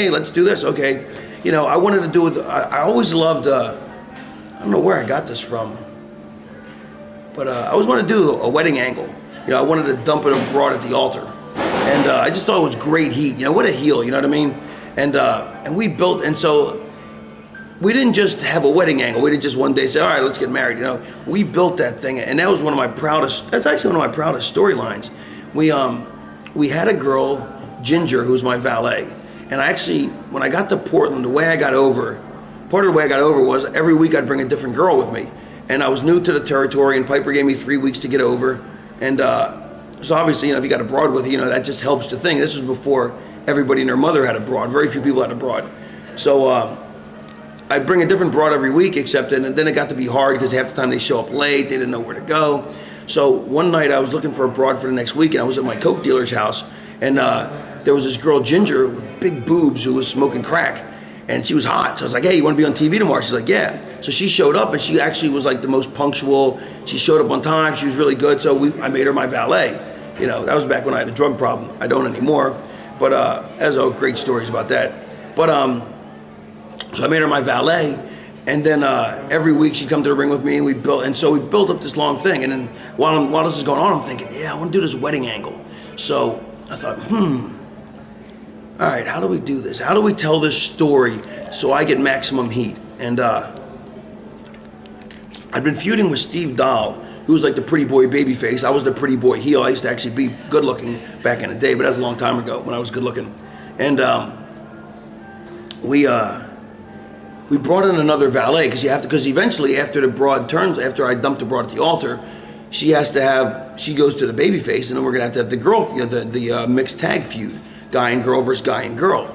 hey, let's do this. Okay, you know, I wanted to do it. I always loved. I don't know where I got this from, but I always wanted to do a wedding angle. You know, I wanted to dump it abroad at the altar, and I just thought it was great heat. You know, what a heel. You know what I mean? And we built, and so we didn't just have a wedding angle. We didn't just one day say, all right, let's get married. You know, we built that thing, and that was one of my proudest. That's actually one of my proudest storylines. We had a girl, Ginger, who was my valet, and I actually, when I got to Portland, the way I got over, part of the way I got over was every week I'd bring a different girl with me, and I was new to the territory, and Piper gave me 3 weeks to get over, and so obviously, you know, if you got a broad with you, you know, that just helps the thing. This was before everybody and their mother had a broad. Very few people had a broad, so. I'd bring a different broad every week, except, and then it got to be hard because half the time they show up late, they didn't know where to go. So one night I was looking for a broad for the next week, and I was at my Coke dealer's house, and there was this girl, Ginger, with big boobs, who was smoking crack, and she was hot. So I was like, hey, you want to be on TV tomorrow? She's like, yeah. So she showed up, and she actually was like the most punctual. She showed up on time. She was really good. So I made her my valet. You know, that was back when I had a drug problem. I don't anymore, but there's great stories about that. But so I made her my valet, and then every week she'd come to the ring with me, and we built up this long thing. And then while this is going on, I'm thinking, yeah, I want to do this wedding angle. So I thought, all right, how do we do this? How do we tell this story so I get maximum heat? And I'd been feuding with Steve Dahl, who was like the pretty boy baby face. I was the pretty boy heel. I used to actually be good looking back in the day, but that was a long time ago when I was good looking. And we brought in another valet because eventually after I dumped the broad at the altar, she goes to the baby face, and then we're gonna have to have the girl, the mixed tag feud, guy and girl versus guy and girl.